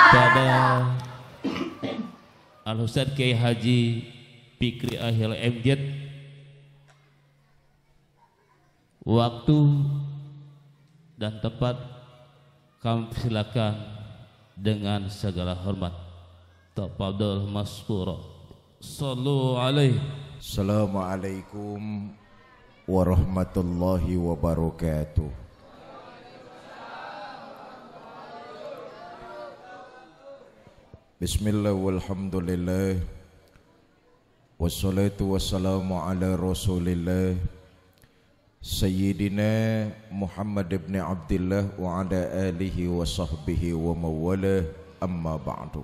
kepada Al-Ustadz Kiai Haji Fikri Ahil MJ. Waktu dan tempat kami silakan dengan segala hormat. Tafadhol maskura. Sallu alaihi. Assalamualaikum warahmatullahi wabarakatuh. Bismillah walhamdulillah wassalatu wassalamu ala rasulillah Sayyidina Muhammad ibn Abdullah wa ala alihi wa sahbihi wa mawalah, amma ba'du.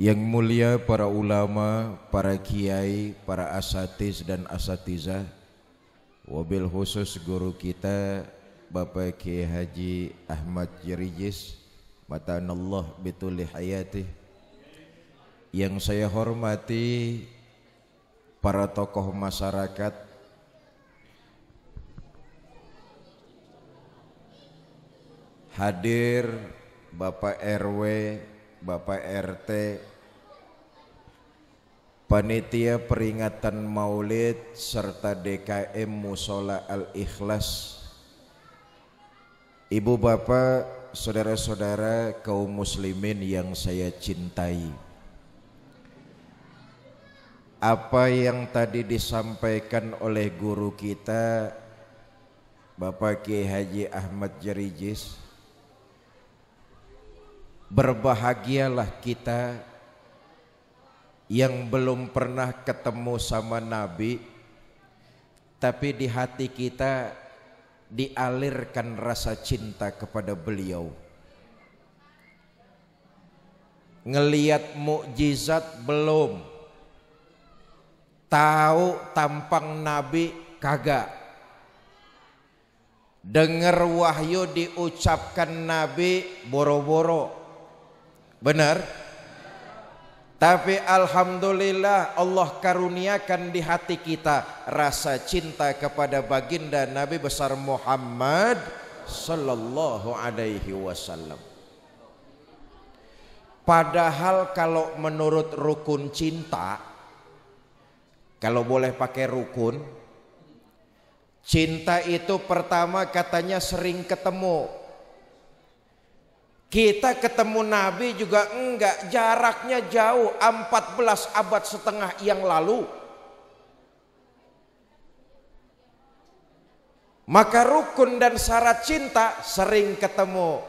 Yang mulia para ulama, para kiai, para asatiz dan asatizah, wabil khusus guru kita Bapak Kiai Haji Ahmad Jerijis, matanallah bituli hayatih. Yang saya hormati para tokoh masyarakat, hadir Bapak RW, Bapak RT, panitia peringatan Maulid serta DKM Musola Al-Ikhlas, ibu bapak, saudara-saudara kaum muslimin yang saya cintai. Apa yang tadi disampaikan oleh guru kita Bapak Kiai Haji Ahmad Jerijis, berbahagialah kita yang belum pernah ketemu sama Nabi, tapi di hati kita dialirkan rasa cinta kepada beliau. Ngeliat mukjizat belum, tahu tampang Nabi kagak, dengar wahyu diucapkan Nabi boro-boro. Benar? Tapi alhamdulillah Allah karuniakan di hati kita rasa cinta kepada baginda Nabi besar Muhammad sallallahu alaihi wasallam. Padahal kalau menurut rukun cinta, kalau boleh pakai rukun, cinta itu pertama katanya sering ketemu. Kita ketemu Nabi juga enggak, jaraknya jauh, 14 abad setengah yang lalu. Maka rukun dan syarat cinta sering ketemu.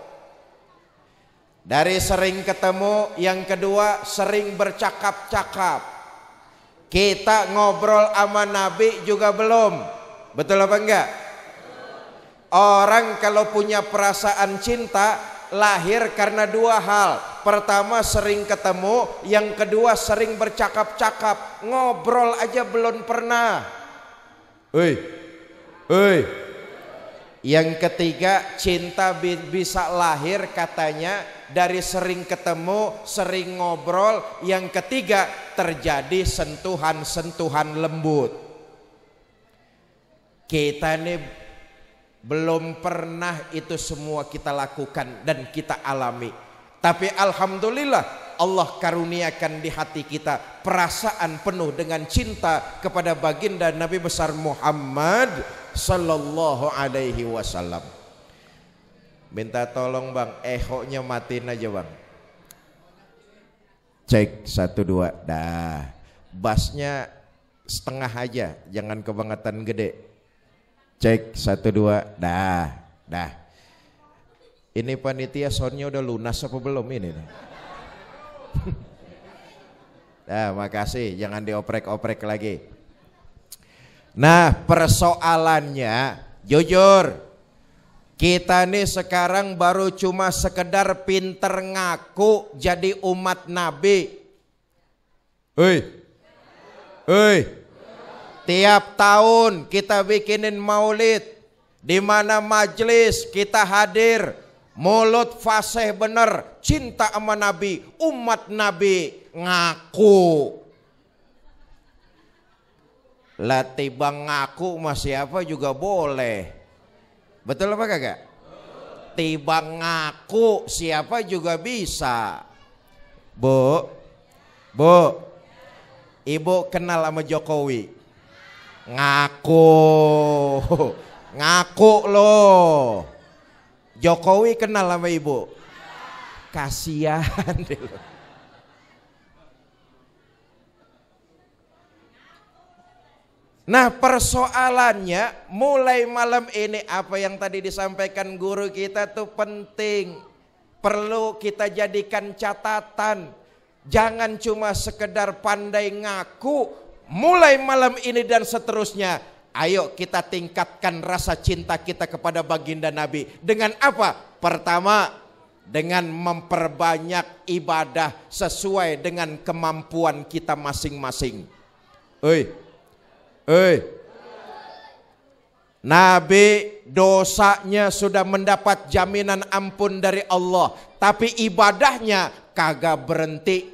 Dari sering ketemu, yang kedua sering bercakap-cakap. Kita ngobrol sama Nabi juga belum. Betul apa enggak? Orang kalau punya perasaan cinta lahir karena dua hal. Pertama sering ketemu, yang kedua sering bercakap-cakap. Ngobrol aja belum pernah. Yang ketiga, cinta bisa lahir katanya dari sering ketemu, sering ngobrol. Yang ketiga, terjadi sentuhan-sentuhan lembut. Kita ini belum pernah itu semua kita lakukan dan kita alami. Tapi alhamdulillah Allah karuniakan di hati kita perasaan penuh dengan cinta kepada baginda Nabi besar Muhammad sallallahu alaihi wasallam. Minta tolong bang, ehonya matiin aja bang. Cek 1 2, dah. Bassnya setengah aja, jangan kebangetan gede. Cek 1 2, dah. Ini panitia soundnya udah lunas apa belum ini? Nah, makasih, jangan dioprek-oprek lagi. Nah, persoalannya jujur, kita nih sekarang baru cuma sekedar pinter ngaku jadi umat Nabi. Tiap tahun kita bikinin maulid, di mana majelis kita hadir, mulut fasih bener, cinta sama Nabi, umat Nabi, ngaku. Lah tibang ngaku mas siapa juga boleh. Betul apa kagak? ketimbang ngaku siapa juga bisa. Bu, ibu kenal sama Jokowi? Ngaku loh. Jokowi kenal sama ibu? Kasihan deh. Nah, persoalannya mulai malam ini apa yang tadi disampaikan guru kita tuh penting. Perlu kita jadikan catatan. Jangan cuma sekedar pandai ngaku. Mulai malam ini dan seterusnya, ayo kita tingkatkan rasa cinta kita kepada baginda Nabi. Dengan apa? Pertama, dengan memperbanyak ibadah sesuai dengan kemampuan kita masing-masing. Nabi dosanya sudah mendapat jaminan ampun dari Allah, tapi ibadahnya kagak berhenti.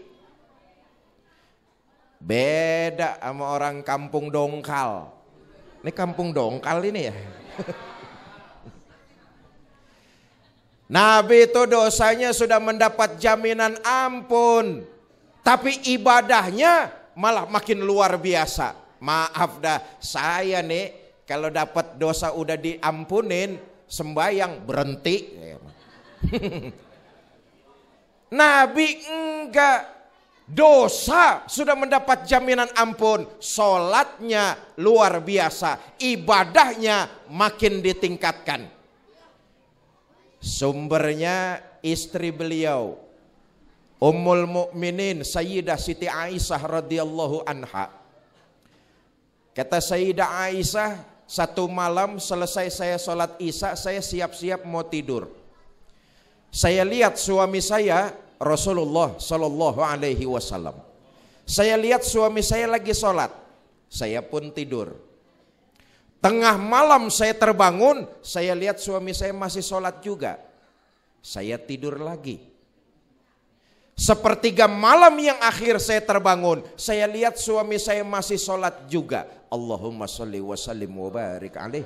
Beda sama orang kampung dongkal. Ini kampung dongkal ini ya. Nabi itu dosanya sudah mendapat jaminan ampun, tapi ibadahnya malah makin luar biasa. Maaf dah, saya nih kalau dapat dosa udah diampunin, sembayang berhenti. Nabi enggak, dosa sudah mendapat jaminan ampun, sholatnya luar biasa, ibadahnya makin ditingkatkan. Sumbernya istri beliau, Ummul Mukminin Sayyidah Siti Aisyah radhiyallahu anha. Kata Sayyidah Aisyah, satu malam selesai saya sholat isya, saya siap-siap mau tidur. Saya lihat suami saya Rasulullah Shallallahu Alaihi Wasallam. Saya lihat suami saya lagi sholat, saya pun tidur. Tengah malam saya terbangun, saya lihat suami saya masih sholat juga. Saya tidur lagi. Sepertiga malam yang akhir saya terbangun, saya lihat suami saya masih sholat juga. Allahumma sholli wa sallim wa barik alaih.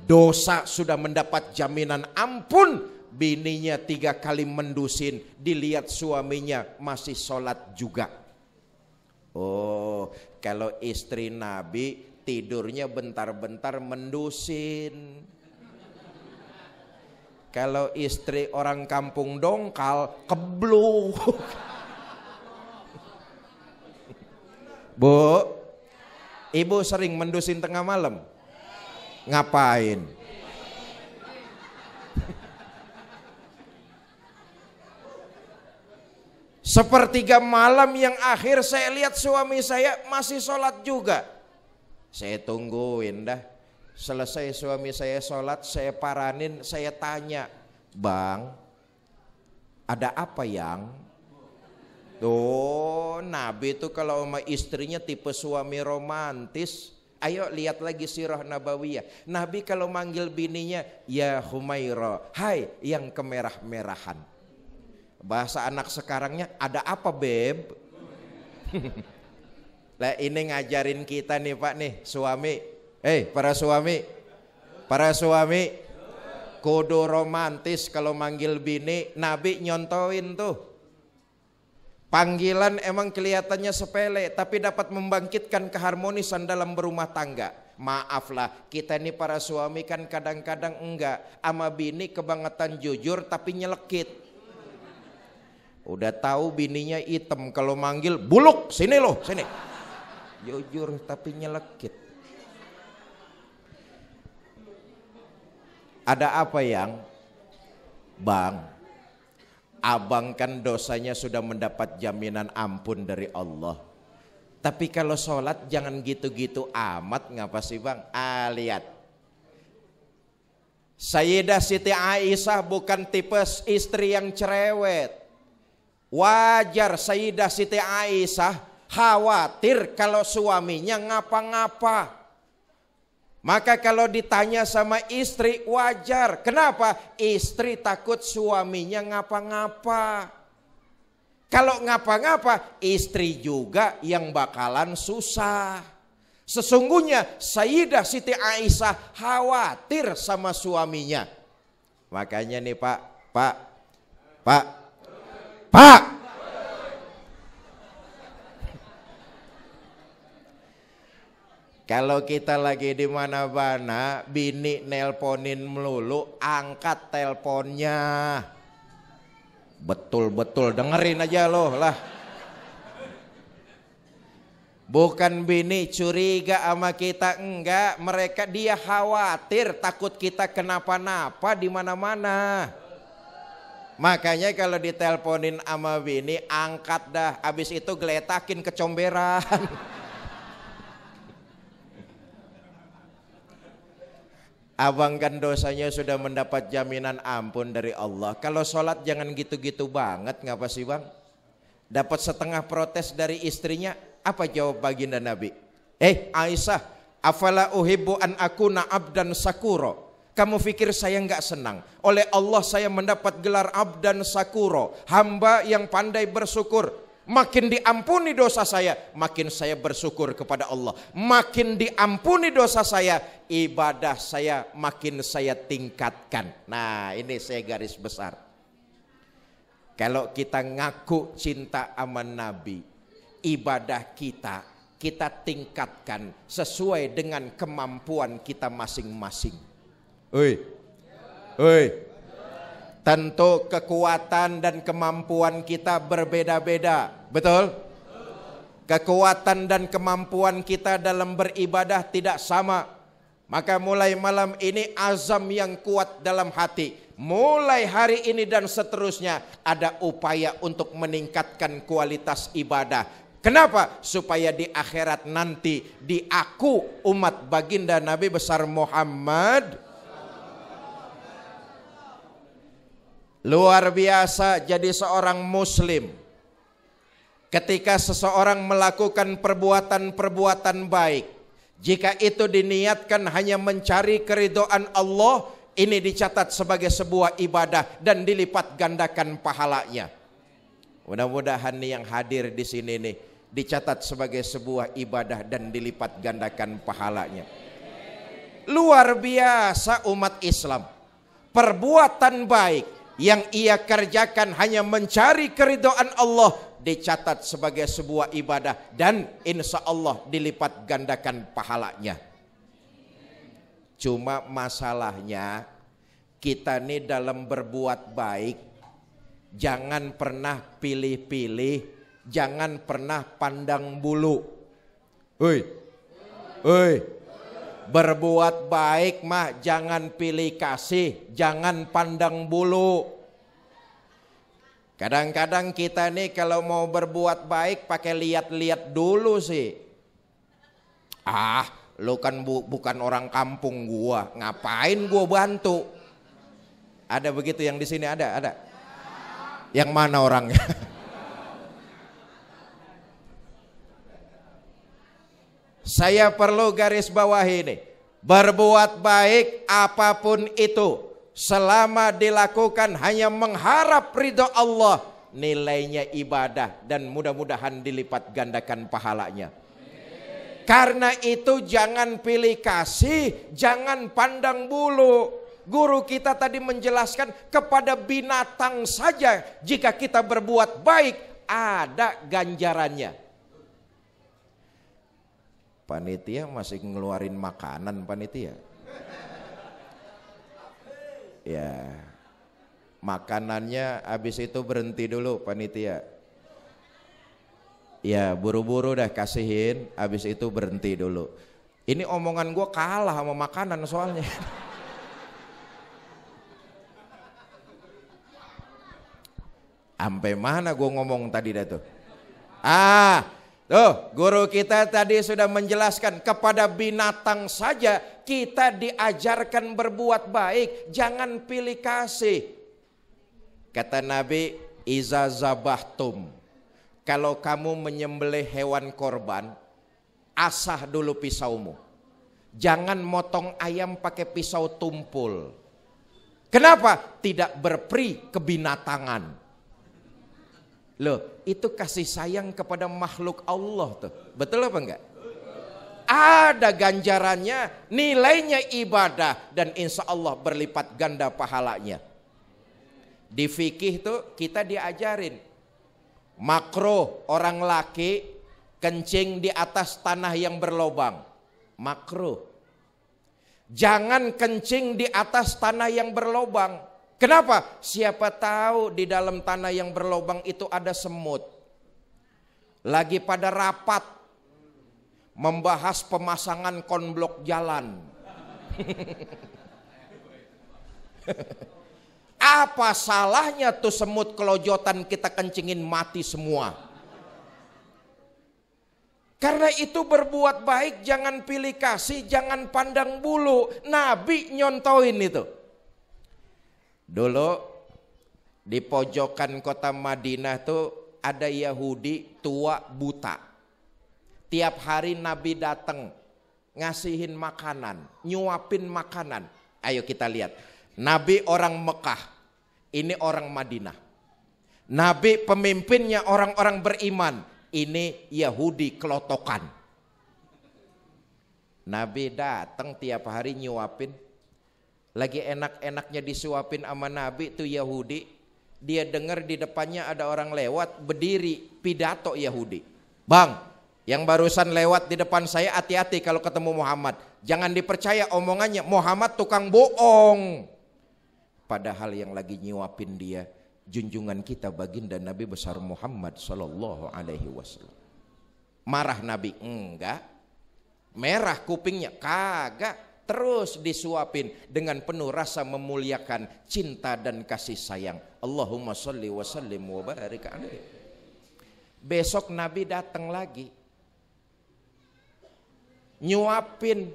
Dosa sudah mendapat jaminan ampun, bininya 3 kali mendusin, dilihat suaminya masih sholat juga. Oh, kalau istri Nabi tidurnya bentar-bentar mendusin. Kalau istri orang kampung dongkal kebluk. Bu, ibu sering mendusin tengah malam? Ngapain? Sepertiga malam yang akhir saya lihat suami saya masih sholat juga. Saya tungguin dah. Selesai suami saya sholat, saya paranin, saya tanya, Bang, ada apa yang? Tuh, Nabi itu kalau sama istrinya tipe suami romantis. Ayo lihat lagi sirah nabawiyah. Nabi kalau manggil bininya, ya Humaira, hai yang kemerah-merahan. Bahasa anak sekarangnya, ada apa beb? Lah ini ngajarin kita nih Pak nih, suami. Para suami kudu romantis kalau manggil bini. Nabi nyontoin tuh. Panggilan emang kelihatannya sepele, tapi dapat membangkitkan keharmonisan dalam berumah tangga. Maaflah, kita ini para suami kan kadang-kadang enggak. Ama bini kebangetan jujur tapi nyelekit. Udah tahu bininya hitam, kalau manggil buluk, sini loh, sini. Jujur tapi nyelekit. Ada apa yang? Bang, abang kan dosanya sudah mendapat jaminan ampun dari Allah. Tapi kalau sholat jangan gitu-gitu amat, ngapa sih bang? Lihat. Sayyidah Siti Aisyah bukan tipe istri yang cerewet. Wajar Sayyidah Siti Aisyah khawatir kalau suaminya ngapa-ngapa. Maka kalau ditanya sama istri wajar. Kenapa? Istri takut suaminya ngapa-ngapa. Kalau ngapa-ngapa istri juga yang bakalan susah. Sesungguhnya Sayyidah Siti Aisyah khawatir sama suaminya. Makanya nih Pak. Kalau kita lagi di mana-mana, bini nelponin melulu, angkat telponnya. Betul-betul dengerin aja loh lah. Bukan bini curiga sama kita, enggak. Dia khawatir, takut kita kenapa-napa di mana-mana. Makanya kalau ditelponin sama bini, angkat dah. Habis itu geletakin kecomberan. Abang kan dosanya sudah mendapat jaminan ampun dari Allah. Kalau sholat jangan gitu-gitu banget, ngapa sih bang? Dapat setengah protes dari istrinya, apa jawab baginda Nabi? Aisyah, afala uhibbu an akuna abdan sakuro. Kamu pikir saya nggak senang? Oleh Allah saya mendapat gelar abdan sakuro, hamba yang pandai bersyukur. Makin diampuni dosa saya, makin saya bersyukur kepada Allah. Makin diampuni dosa saya, ibadah saya makin saya tingkatkan. Nah, ini saya garis besar. Kalau kita ngaku cinta sama Nabi, ibadah kita tingkatkan sesuai dengan kemampuan kita masing-masing. Tentu kekuatan dan kemampuan kita berbeda-beda, betul? Kekuatan dan kemampuan kita dalam beribadah tidak sama. Maka mulai malam ini azam yang kuat dalam hati. Mulai hari ini dan seterusnya ada upaya untuk meningkatkan kualitas ibadah. Kenapa? Supaya di akhirat nanti diaku umat baginda Nabi besar Muhammad. Luar biasa jadi seorang muslim. Ketika seseorang melakukan perbuatan-perbuatan baik, jika itu diniatkan hanya mencari keridhaan Allah, ini dicatat sebagai sebuah ibadah dan dilipat gandakan pahalanya. Mudah-mudahan nih yang hadir di sini nih dicatat sebagai sebuah ibadah dan dilipat gandakan pahalanya. Luar biasa umat Islam. Perbuatan baik yang ia kerjakan hanya mencari keridhaan Allah dicatat sebagai sebuah ibadah dan insya Allah dilipat gandakan pahalanya. Cuma masalahnya kita nih dalam berbuat baik jangan pernah pilih-pilih, jangan pernah pandang bulu. Berbuat baik mah jangan pilih kasih, jangan pandang bulu. Kadang-kadang kita nih kalau mau berbuat baik pakai lihat-lihat dulu sih. Lu kan bukan orang kampung gua, ngapain gua bantu? Ada begitu yang di sini ada. Yang mana orangnya? Saya perlu garis bawahi ini. Berbuat baik apapun itu, selama dilakukan hanya mengharap ridho Allah, nilainya ibadah dan mudah-mudahan dilipat gandakan pahalanya. Karena itu jangan pilih kasih, jangan pandang bulu. Guru kita tadi menjelaskan kepada binatang saja jika kita berbuat baik ada ganjarannya. Panitia masih ngeluarin makanan panitia. Ya, makanannya habis itu berhenti dulu panitia. Ya, buru-buru dah kasihin, habis itu berhenti dulu. Ini omongan gue kalah sama makanan soalnya. Sampai mana gue ngomong tadi dah tuh? Tuh, guru kita tadi sudah menjelaskan kepada binatang saja kita diajarkan berbuat baik, jangan pilih kasih. Kata Nabi, iza zabahtum, kalau kamu menyembelih hewan korban, asah dulu pisaumu. Jangan motong ayam pakai pisau tumpul. Kenapa? Tidak berperi kebinatangan. Loh, itu kasih sayang kepada makhluk Allah tuh. Betul apa enggak? ada ganjarannya, nilainya ibadah, dan insya Allah berlipat ganda pahalanya. Di fikih tuh kita diajarin makruh orang laki kencing di atas tanah yang berlobang, makruh. Jangan kencing di atas tanah yang berlobang. Kenapa? Siapa tahu di dalam tanah yang berlobang itu ada semut. Lagi pada rapat membahas pemasangan konblok jalan. Apa salahnya tuh semut kelojotan kita kencingin mati semua? Karena itu berbuat baik jangan pilih kasih, jangan pandang bulu. Nabi nyontoin itu. Dulu di pojokan kota Madinah tuh ada Yahudi tua buta. Tiap hari Nabi datang ngasihin makanan, nyuapin makanan. Ayo kita lihat. Nabi orang Mekah, ini orang Madinah. Nabi pemimpinnya orang-orang beriman, ini Yahudi kelotokan. Nabi datang tiap hari nyuapin. Lagi enak-enaknya disuapin sama Nabi tuh Yahudi. Dia dengar di depannya ada orang lewat, berdiri pidato Yahudi. Bang, yang barusan lewat di depan saya, hati-hati kalau ketemu Muhammad. Jangan dipercaya omongannya, Muhammad tukang bohong. Padahal yang lagi nyuapin dia junjungan kita baginda Nabi besar Muhammad sallallahu alaihi wasallam. Marah Nabi? Enggak. Merah kupingnya? Kagak. Terus disuapin dengan penuh rasa memuliakan, cinta dan kasih sayang. Allahumma sholli wa sallim wa barik alaihi. Besok Nabi datang lagi. Nyuapin.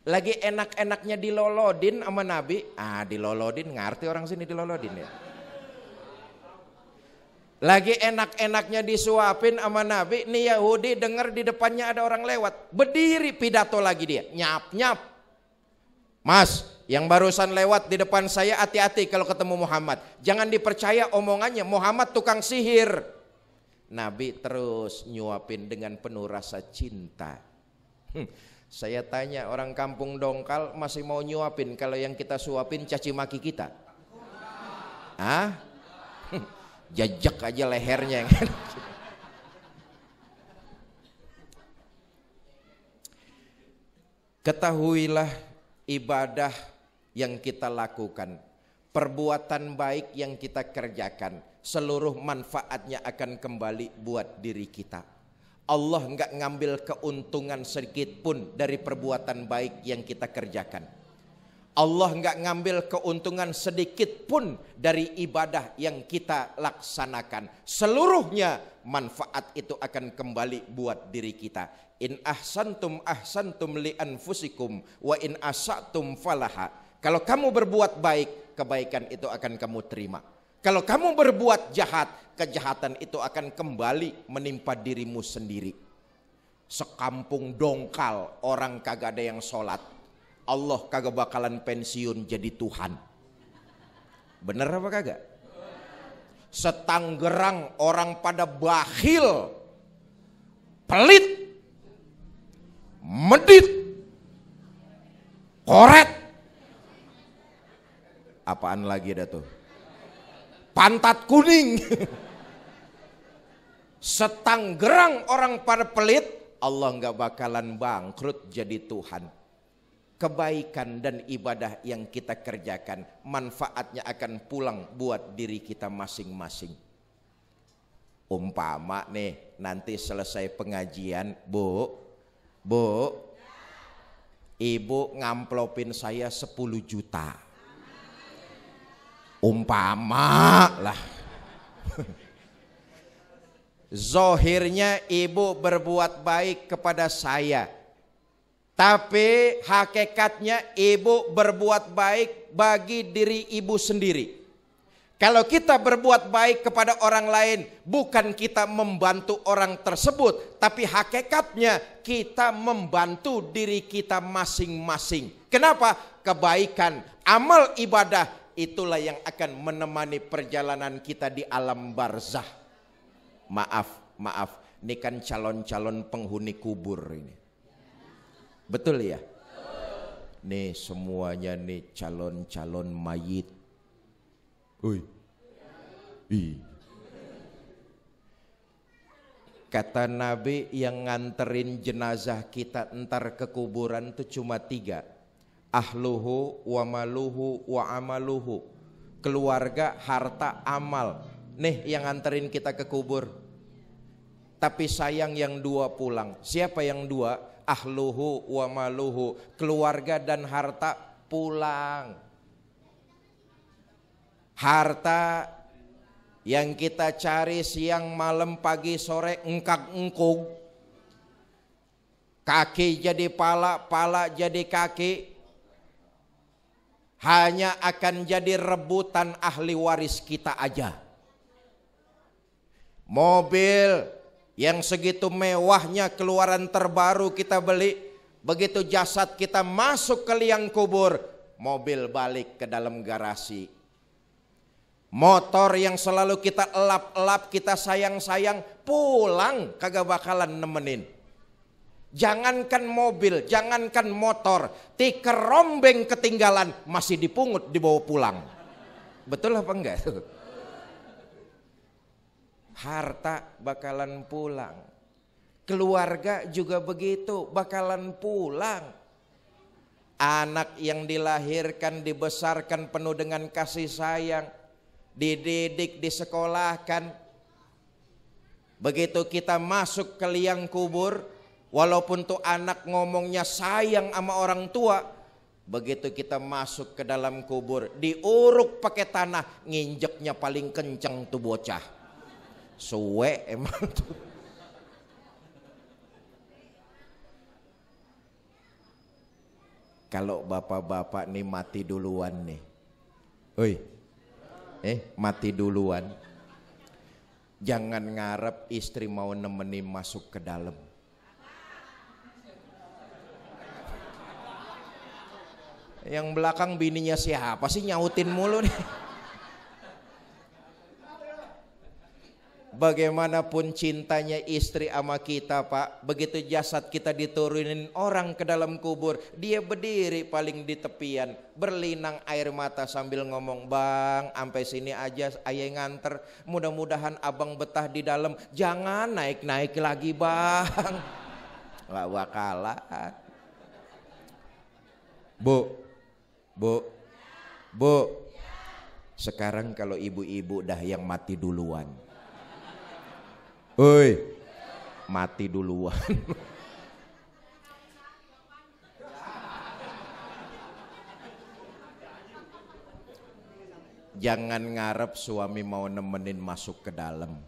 Lagi enak-enaknya dilolodin sama Nabi. Dilolodin, ngerti orang sini dilolodin ya. Lagi enak-enaknya disuapin sama Nabi. Nih Yahudi dengar di depannya ada orang lewat. Berdiri pidato lagi dia. Nyap-nyap. Mas, yang barusan lewat di depan saya, hati-hati kalau ketemu Muhammad. Jangan dipercaya omongannya, Muhammad tukang sihir. Nabi terus nyuapin dengan penuh rasa cinta. Saya tanya orang kampung dongkal masih mau nyuapin kalau yang kita suapin caci maki kita? Jajak aja lehernya. Ketahuilah ibadah yang kita lakukan, perbuatan baik yang kita kerjakan, seluruh manfaatnya akan kembali buat diri kita. Allah enggak ngambil keuntungan sedikit pun dari perbuatan baik yang kita kerjakan. Allah enggak ngambil keuntungan sedikit pun dari ibadah yang kita laksanakan. Seluruhnya manfaat itu akan kembali buat diri kita. In ahsantum ahsantum li anfusikum wa in asatum falaha. Kalau kamu berbuat baik, kebaikan itu akan kamu terima. Kalau kamu berbuat jahat, kejahatan itu akan kembali menimpa dirimu sendiri. Sekampung dongkal orang kagak ada yang sholat, Allah kagak bakalan pensiun jadi Tuhan. Bener apa kagak? Setanggerang orang pada bakhil, pelit, medit, koret, apaan lagi dah tuh? Pantat kuning. Setanggerang orang pada pelit, Allah nggak bakalan bangkrut jadi Tuhan. Kebaikan dan ibadah yang kita kerjakan, manfaatnya akan pulang buat diri kita masing-masing. Umpama nih, nanti selesai pengajian, Bu, Ibu ngamplopin saya 10 juta. Umpama lah. Zohirnya ibu berbuat baik kepada saya, tapi hakikatnya ibu berbuat baik bagi diri ibu sendiri. Kalau kita berbuat baik kepada orang lain, bukan kita membantu orang tersebut, tapi hakikatnya kita membantu diri kita masing-masing. Kenapa? Kebaikan, amal ibadah, itulah yang akan menemani perjalanan kita di alam barzah. Maaf, ini kan calon-calon penghuni kubur ini. Betul ya? Nih semuanya nih calon-calon mayit. Ui. Kata Nabi, yang nganterin jenazah kita entar ke kuburan itu cuma 3. Ahluhu wa maluhu wa amaluhu. Keluarga, harta, amal. Nih yang nganterin kita ke kubur. Tapi sayang yang 2 pulang. Siapa yang 2? Ahluhu wa maluhu. Keluarga dan harta pulang. Harta yang kita cari siang malam pagi sore engkak-engkung. Kaki jadi pala, pala jadi kaki. Hanya akan jadi rebutan ahli waris kita aja. Mobil yang segitu mewahnya keluaran terbaru kita beli. Begitu jasad kita masuk ke liang kubur, mobil balik ke dalam garasi. Motor yang selalu kita elap-elap, kita sayang-sayang, pulang kagak bakalan nemenin. Jangankan mobil, jangankan motor, tiker rombeng ketinggalan masih dipungut dibawa pulang. Betul apa enggak? Harta bakalan pulang. Keluarga juga begitu, bakalan pulang. Anak yang dilahirkan, dibesarkan penuh dengan kasih sayang, dididik, disekolahkan. Begitu kita masuk ke liang kubur, walaupun tuh anak ngomongnya sayang sama orang tua, begitu kita masuk ke dalam kubur, diuruk pakai tanah, nginjeknya paling kenceng tuh bocah. Suwe emang tuh. Kalau bapak-bapak nih mati duluan nih. Mati duluan. Jangan ngarep istri mau nemenin masuk ke dalam. Yang belakang bininya siapa sih nyautin mulu nih. Bagaimanapun cintanya istri sama kita Pak, begitu jasad kita diturunin orang ke dalam kubur, dia berdiri paling di tepian, berlinang air mata sambil ngomong, "Bang, sampai sini aja ayah nganter, mudah-mudahan abang betah di dalam, jangan naik-naik lagi bang." Gak bakalan. Bu, sekarang kalau ibu-ibu dah yang mati duluan. Mati duluan. Jangan ngarep suami mau nemenin masuk ke dalam.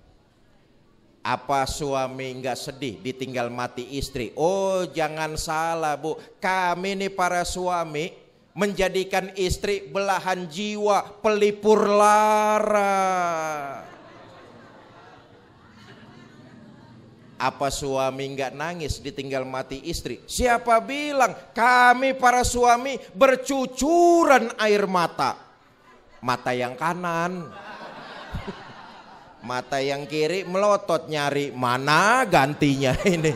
Apa suami nggak sedih ditinggal mati istri? Oh, jangan salah Bu, kami nih para suami menjadikan istri belahan jiwa, pelipur lara. Apa suami nggak nangis ditinggal mati istri? Siapa bilang? Kami para suami bercucuran air mata. Mata yang kanan, mata yang kiri melotot nyari mana gantinya ini.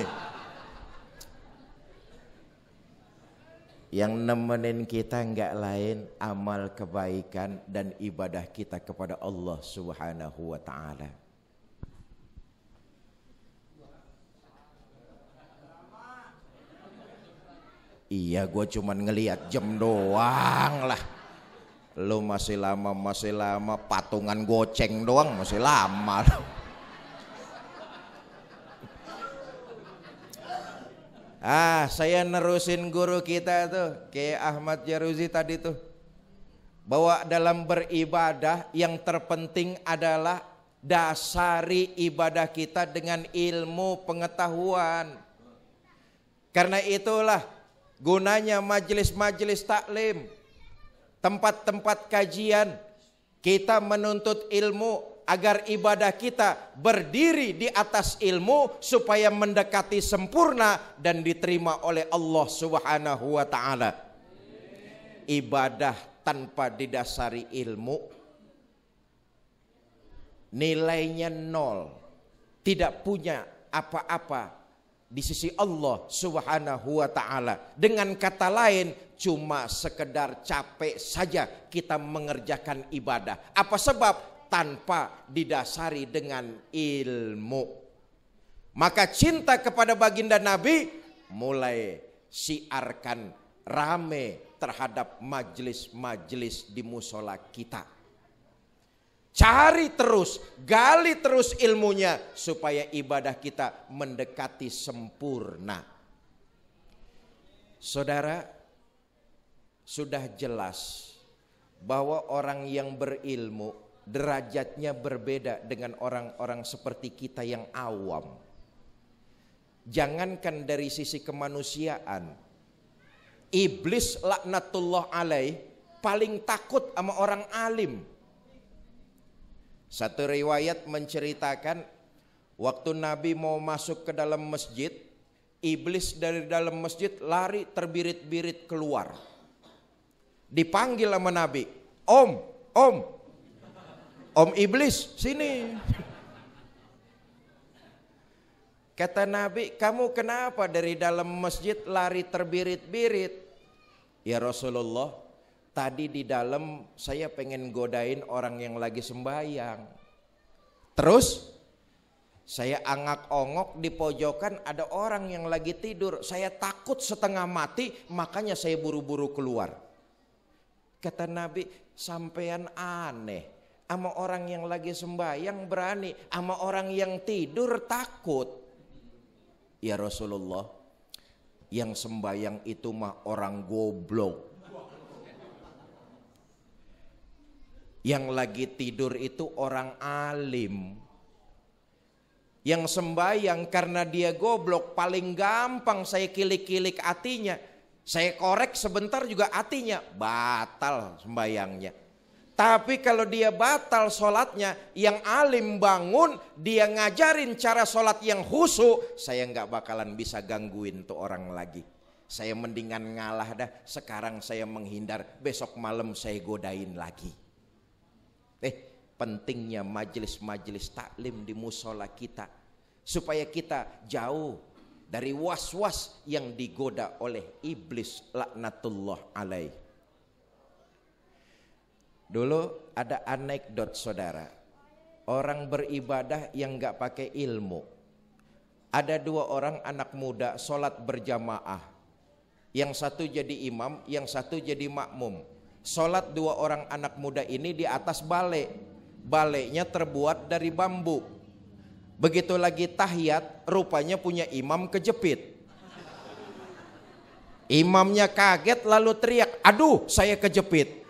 Yang nemenin kita nggak lain amal kebaikan dan ibadah kita kepada Allah Subhanahu wa Ta'ala. Iya, gue cuman ngelihat jam doang lah. Lu masih lama, patungan goceng doang masih lama. Saya nerusin guru kita tuh, Kiai Ahmad Jaruzi tadi tuh, bahwa dalam beribadah yang terpenting adalah dasari ibadah kita dengan ilmu pengetahuan. Karena itulah gunanya majelis-majelis taklim, tempat-tempat kajian, kita menuntut ilmu agar ibadah kita berdiri di atas ilmu supaya mendekati sempurna dan diterima oleh Allah Subhanahu wa Ta'ala. Ibadah tanpa didasari ilmu nilainya 0, tidak punya apa-apa di sisi Allah Subhanahu wa ta'ala. Dengan kata lain, cuma sekedar capek saja kita mengerjakan ibadah. Apa sebab? Tanpa didasari dengan ilmu. Maka cinta kepada baginda Nabi mulai siarkan rame terhadap majelis-majelis di musola kita. Cari terus, gali terus ilmunya supaya ibadah kita mendekati sempurna. Saudara, sudah jelas bahwa orang yang berilmu derajatnya berbeda dengan orang-orang seperti kita yang awam. Jangankan dari sisi kemanusiaan, iblis laknatullah alaih paling takut sama orang alim. Satu riwayat menceritakan waktu Nabi mau masuk ke dalam masjid, iblis dari dalam masjid lari terbirit-birit keluar. Dipanggil sama Nabi, Om iblis, sini. Kata Nabi, kamu kenapa dari dalam masjid lari terbirit-birit? Ya Rasulullah, tadi di dalam saya pengen godain orang yang lagi sembahyang. Terus saya angak-ongok di pojokan ada orang yang lagi tidur. Saya takut setengah mati, makanya saya buru-buru keluar. Kata Nabi, sampean aneh. Sama orang yang lagi sembahyang berani, sama orang yang tidur takut. Ya Rasulullah, yang sembahyang itu mah orang goblok. Yang lagi tidur itu orang alim. Yang sembahyang karena dia goblok, paling gampang saya kilik-kilik hatinya. Saya korek sebentar juga hatinya batal sembahyangnya. Tapi kalau dia batal sholatnya, yang alim bangun, dia ngajarin cara sholat yang khusyuk, saya nggak bakalan bisa gangguin tuh orang lagi. Saya mendingan ngalah dah, sekarang saya menghindar, besok malam saya godain lagi. Pentingnya majelis-majelis taklim di musola kita, supaya kita jauh dari was-was yang digoda oleh iblis laknatullah alaih. Dulu ada anekdot saudara, orang beribadah yang gak pakai ilmu. Ada dua orang anak muda sholat berjamaah, yang satu jadi imam, yang satu jadi makmum. Sholat dua orang anak muda ini di atas balai. Balainya terbuat dari bambu. Begitu lagi tahiyat, rupanya punya imam kejepit. Imamnya kaget lalu teriak, aduh saya kejepit.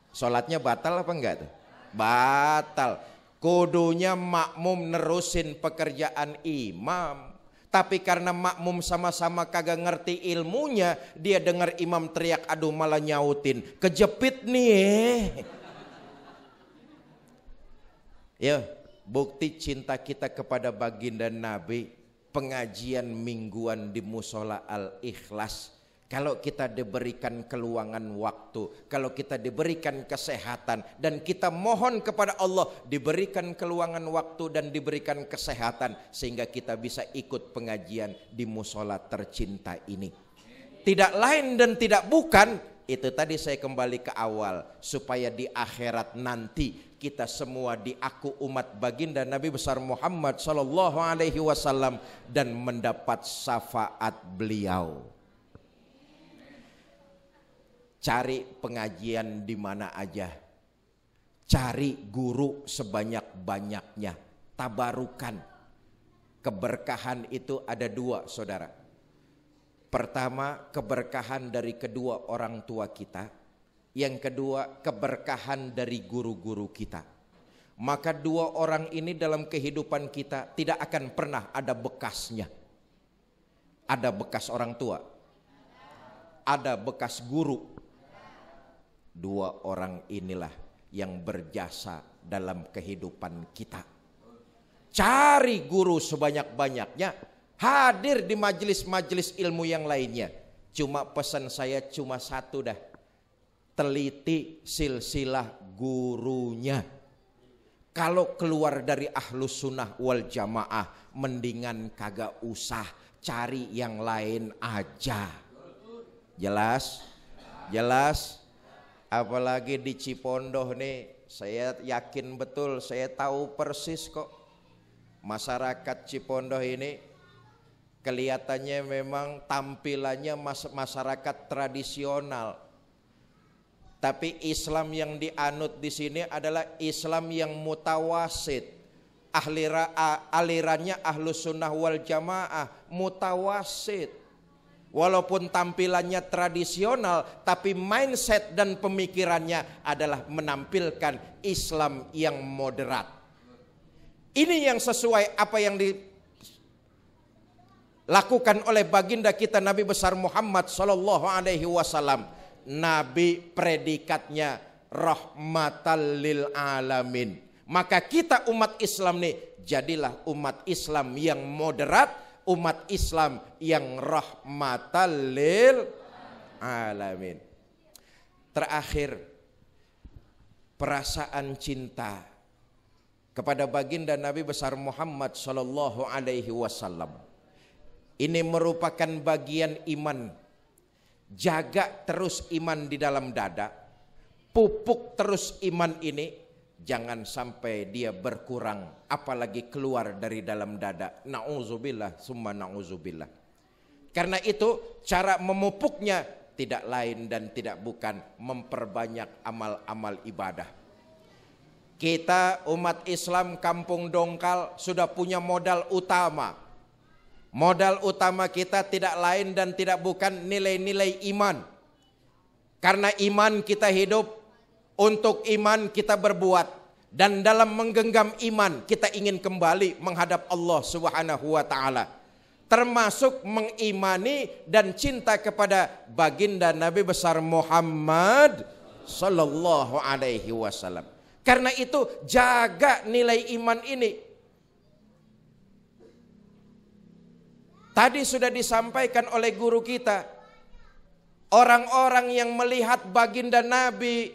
Sholatnya batal apa enggak tuh? Batal. Kudunya makmum nerusin pekerjaan imam. Tapi karena makmum sama-sama kagak ngerti ilmunya, dia dengar imam teriak aduh malah nyautin, kejepit nih. Ya, bukti cinta kita kepada baginda Nabi, pengajian mingguan di musola Al-Ikhlas. Kalau kita diberikan keluangan waktu, kalau kita diberikan kesehatan, dan kita mohon kepada Allah diberikan keluangan waktu dan diberikan kesehatan, sehingga kita bisa ikut pengajian di musola tercinta ini. Tidak lain dan tidak bukan, itu tadi saya kembali ke awal, supaya di akhirat nanti kita semua diaku umat baginda Nabi besar Muhammad sallallahu alaihi wasallam dan mendapat syafaat beliau. Cari pengajian di mana aja. Cari guru sebanyak-banyaknya. Tabarukan. Keberkahan itu ada dua, saudara. Pertama, keberkahan dari kedua orang tua kita. Yang kedua, keberkahan dari guru-guru kita. Maka dua orang ini dalam kehidupan kita tidak akan pernah ada bekasnya. Ada bekas orang tua. Ada bekas guru. Dua orang inilah yang berjasa dalam kehidupan kita. Cari guru sebanyak-banyaknya. Hadir di majelis-majelis ilmu yang lainnya. Cuma pesan saya cuma satu dah. Teliti silsilah gurunya. Kalau keluar dari ahlus sunnah wal jamaah, mendingan kagak usah. cari yang lain aja. Jelas? Jelas? Apalagi di Cipondoh nih, saya yakin betul, saya tahu persis kok. Masyarakat Cipondoh ini kelihatannya memang tampilannya masyarakat tradisional. Tapi Islam yang dianut di sini adalah Islam yang mutawasid. Alirannya Ahlus Sunnah wal Jamaah, mutawasid. Walaupun tampilannya tradisional, tapi mindset dan pemikirannya adalah menampilkan Islam yang moderat. Ini yang sesuai apa yang dilakukan oleh baginda kita Nabi besar Muhammad sallallahu alaihi wasallam. Nabi predikatnya rahmatan lil alamin. Maka kita umat Islam nih, jadilah umat Islam yang moderat, umat Islam yang rahmatan lil alamin. Terakhir, perasaan cinta kepada baginda Nabi besar Muhammad sallallahu alaihi wasallam. Ini merupakan bagian iman. Jaga terus iman di dalam dada, pupuk terus iman ini, jangan sampai dia berkurang, apalagi keluar dari dalam dada. Na'udzubillah, summa na'udzubillah. Karena itu cara memupuknya tidak lain dan tidak bukan memperbanyak amal-amal ibadah. Kita umat Islam kampung dongkal sudah punya modal utama. Modal utama kita tidak lain dan tidak bukan nilai-nilai iman. Karena iman kita hidup, untuk iman kita berbuat. Dan dalam menggenggam iman kita ingin kembali menghadap Allah Subhanahu wa ta'ala. Termasuk mengimani dan cinta kepada baginda Nabi besar Muhammad sallallahu alaihi wasallam. Karena itu jaga nilai iman ini. Tadi sudah disampaikan oleh guru kita, orang-orang yang melihat baginda Nabi,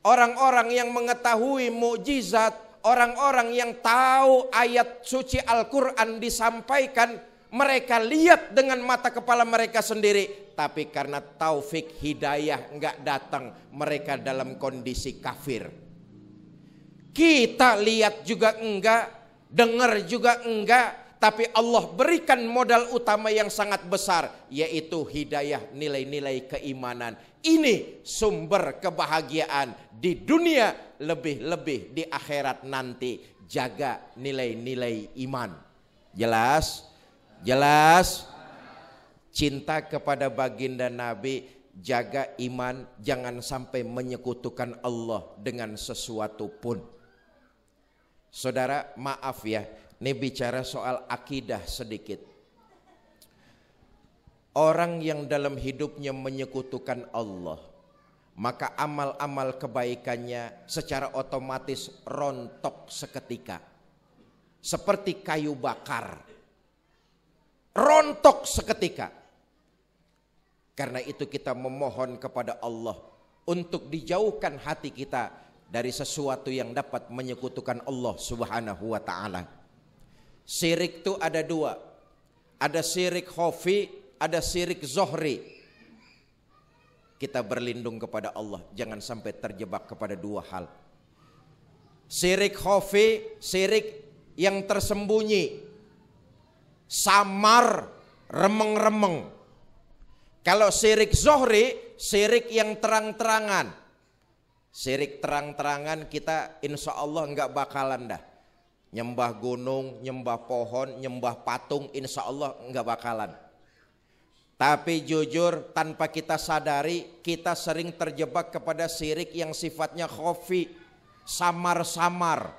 orang-orang yang mengetahui mukjizat, orang-orang yang tahu ayat suci Al-Quran disampaikan, mereka lihat dengan mata kepala mereka sendiri. Tapi karena taufik hidayah enggak datang, mereka dalam kondisi kafir. Kita lihat juga enggak, dengar juga enggak. Tapi Allah berikan modal utama yang sangat besar, yaitu hidayah, nilai-nilai keimanan. Ini sumber kebahagiaan di dunia, lebih-lebih di akhirat nanti. Jaga nilai-nilai iman. Jelas? Jelas? Cinta kepada baginda Nabi, jaga iman, jangan sampai menyekutukan Allah dengan sesuatu pun. Saudara, maaf ya. Ini bicara soal akidah sedikit. Orang yang dalam hidupnya menyekutukan Allah, maka amal-amal kebaikannya secara otomatis rontok seketika. Seperti kayu bakar. Rontok seketika. Karena itu kita memohon kepada Allah untuk dijauhkan hati kita dari sesuatu yang dapat menyekutukan Allah Subhanahu wa ta'ala. Syirik itu ada dua. Ada syirik khafi, ada syirik zohri. Kita berlindung kepada Allah, jangan sampai terjebak kepada dua hal. Syirik khafi, syirik yang tersembunyi, samar, remeng-remeng. Kalau syirik zohri, syirik yang terang-terangan. Syirik terang-terangan kita insya Allah enggak bakalan dah. Nyembah gunung, nyembah pohon, nyembah patung, insya Allah enggak bakalan. Tapi jujur tanpa kita sadari, kita sering terjebak kepada syirik yang sifatnya khafi, samar-samar.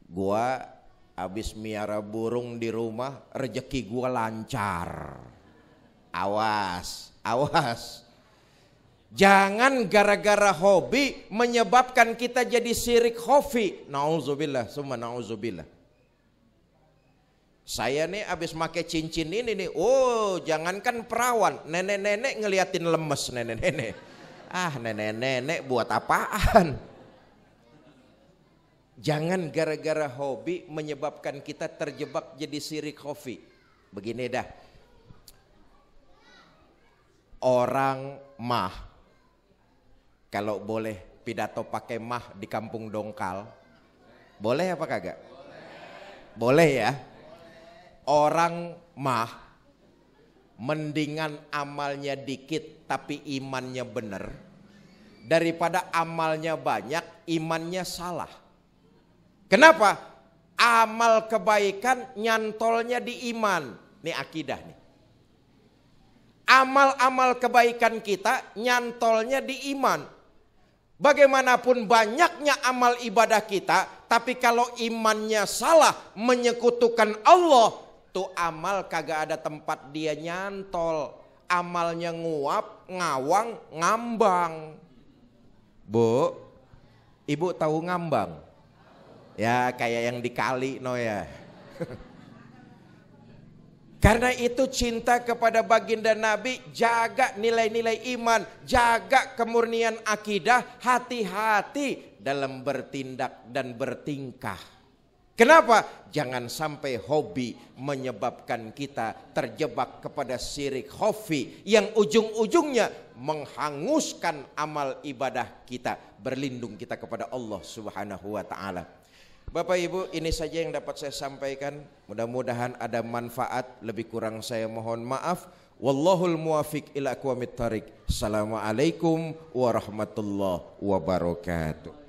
Gua habis miara burung di rumah, rezeki gua lancar. Awas, awas. Jangan gara-gara hobi menyebabkan kita jadi syirik khafi. Nauzubillah, summa nauzubillah. Saya nih abis pakai cincin ini nih. Oh, jangankan perawan, nenek-nenek ngeliatin lemes nenek-nenek. Ah, nenek-nenek buat apaan? Jangan gara-gara hobi menyebabkan kita terjebak jadi syirik khafi. Begini dah. Orang mah, kalau boleh pidato pakai mah di kampung dongkal, boleh apa kagak? Boleh ya. Orang mah mendingan amalnya dikit tapi imannya bener daripada amalnya banyak imannya salah. Kenapa? Amal kebaikan nyantolnya di iman. Ini akidah nih. Amal-amal kebaikan kita nyantolnya di iman. Bagaimanapun banyaknya amal ibadah kita, tapi kalau imannya salah menyekutukan Allah, tuh amal kagak ada tempat dia nyantol. Amalnya nguap, ngawang, ngambang. Bu, ibu tahu ngambang? Ya kayak yang dikali no ya. Karena itu cinta kepada baginda Nabi, jaga nilai-nilai iman, jaga kemurnian akidah, hati-hati dalam bertindak dan bertingkah. Kenapa? Jangan sampai hobi menyebabkan kita terjebak kepada syirik khafi yang ujung-ujungnya menghanguskan amal ibadah kita, berlindung kita kepada Allah Subhanahu wa taala. Bapak Ibu, ini saja yang dapat saya sampaikan. Mudah-mudahan ada manfaat. Lebih kurang saya mohon maaf. Wallahul muwafiq ila aqwamit thariq. Assalamualaikum warahmatullahi wabarakatuh.